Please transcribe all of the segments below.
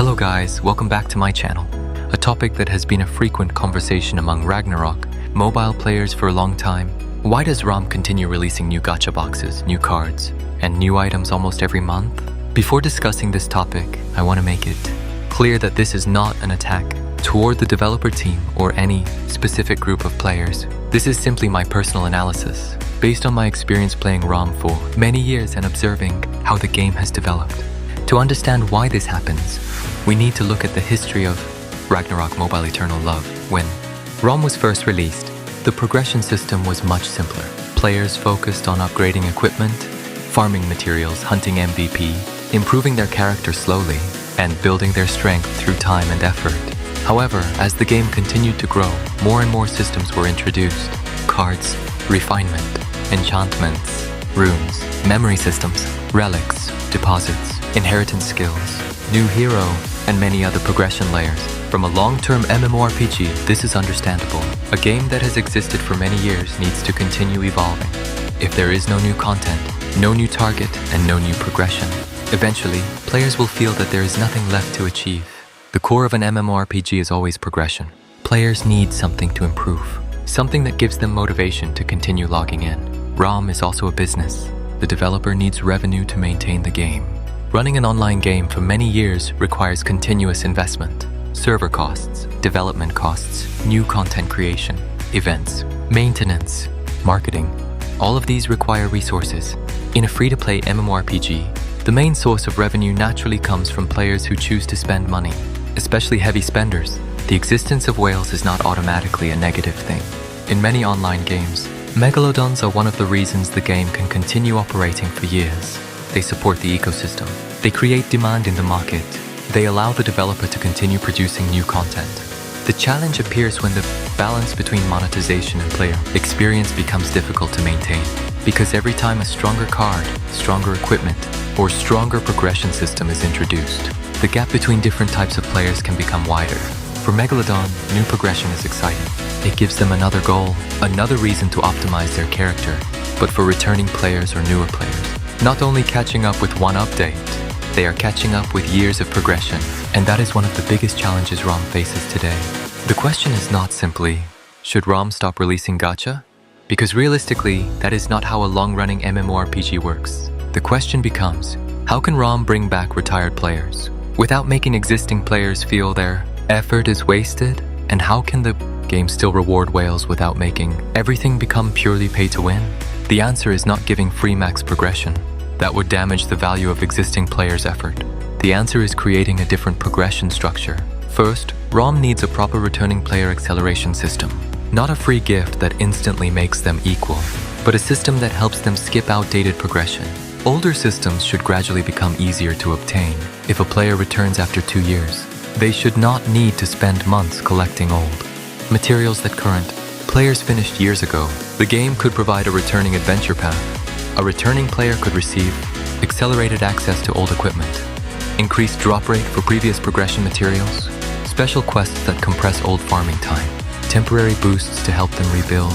Hello guys, welcome back to my channel. A topic that has been a frequent conversation among Ragnarok Mobile players for a long time. Why does ROM continue releasing new gacha boxes, new cards, and new items almost every month? Before discussing this topic, I want to make it clear that this is not an attack toward the developer team or any specific group of players. This is simply my personal analysis, based on my experience playing ROM for many years and observing how the game has developed. To understand why this happens, we need to look at the history of Ragnarok Mobile Eternal Love. When ROM was first released, the progression system was much simpler. Players focused on upgrading equipment, farming materials, hunting MVP, improving their character slowly, and building their strength through time and effort. However, as the game continued to grow, more and more systems were introduced. Cards, refinement, enchantments, runes, memory systems, relics, deposits, inheritance skills, new hero, and many other progression layers. From a long-term MMORPG, this is understandable. A game that has existed for many years needs to continue evolving. If there is no new content, no new target, and no new progression, eventually, players will feel that there is nothing left to achieve. The core of an MMORPG is always progression. Players need something to improve, something that gives them motivation to continue logging in. ROM is also a business. The developer needs revenue to maintain the game. Running an online game for many years requires continuous investment. Server costs, development costs, new content creation, events, maintenance, marketing. All of these require resources. In a free-to-play MMORPG, the main source of revenue naturally comes from players who choose to spend money, especially heavy spenders. The existence of whales is not automatically a negative thing. In many online games, megalodons are one of the reasons the game can continue operating for years. They support the ecosystem. They create demand in the market. They allow the developer to continue producing new content. The challenge appears when the balance between monetization and player experience becomes difficult to maintain, because every time a stronger card, stronger equipment, or stronger progression system is introduced, the gap between different types of players can become wider. For Megalodon, new progression is exciting. It gives them another goal, another reason to optimize their character. But for returning players or newer players, not only catching up with one update, they are catching up with years of progression, and that is one of the biggest challenges ROM faces today. The question is not simply, should ROM stop releasing gacha? Because realistically, that is not how a long-running MMORPG works. The question becomes, how can ROM bring back retired players without making existing players feel their effort is wasted? And how can the game still reward whales without making everything become purely pay to win? The answer is not giving free max progression. That would damage the value of existing players' effort. The answer is creating a different progression structure. First, ROM needs a proper returning player acceleration system. Not a free gift that instantly makes them equal, but a system that helps them skip outdated progression. Older systems should gradually become easier to obtain. If a player returns after 2 years, they should not need to spend months collecting old materials that current players finished years ago. The game could provide a returning adventure path. A returning player could receive accelerated access to old equipment, increased drop rate for previous progression materials, special quests that compress old farming time, temporary boosts to help them rebuild,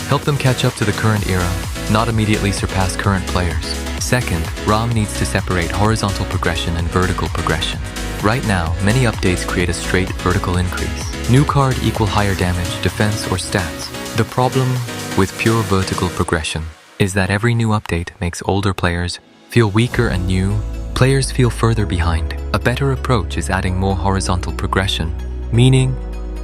help them catch up to the current era, not immediately surpass current players. Second, ROM needs to separate horizontal progression and vertical progression. Right now, many updates create a straight vertical increase. New card equal higher damage, defense, or stats. The problem with pure vertical progression is that every new update makes older players feel weaker and new players feel further behind. A better approach is adding more horizontal progression, meaning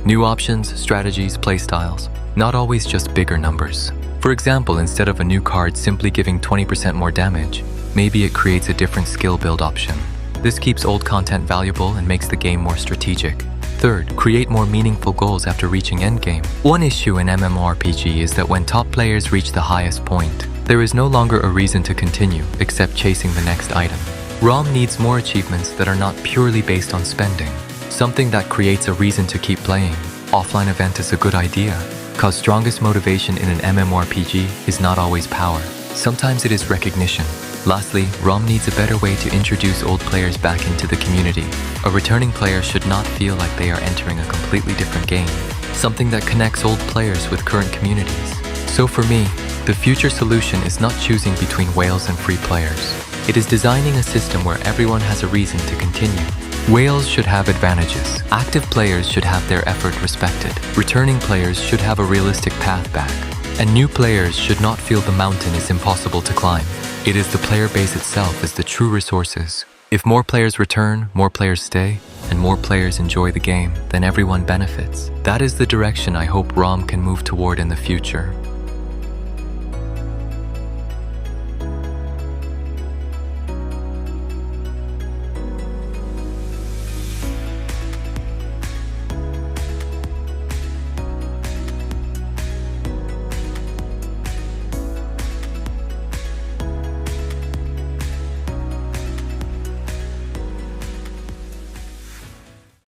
new options, strategies, playstyles, not always just bigger numbers. For example, instead of a new card simply giving 20% more damage, maybe it creates a different skill build option. This keeps old content valuable and makes the game more strategic. Third, create more meaningful goals after reaching endgame. One issue in MMORPG is that when top players reach the highest point, there is no longer a reason to continue except chasing the next item. ROM needs more achievements that are not purely based on spending, something that creates a reason to keep playing. Offline event is a good idea, cause strongest motivation in an MMORPG is not always power. Sometimes it is recognition. Lastly, ROM needs a better way to introduce old players back into the community. A returning player should not feel like they are entering a completely different game, something that connects old players with current communities. So for me, the future solution is not choosing between whales and free players. It is designing a system where everyone has a reason to continue. Whales should have advantages. Active players should have their effort respected. Returning players should have a realistic path back. And new players should not feel the mountain is impossible to climb. It is the player base itself is the true resources. If more players return, more players stay, and more players enjoy the game, then everyone benefits. That is the direction I hope ROM can move toward in the future.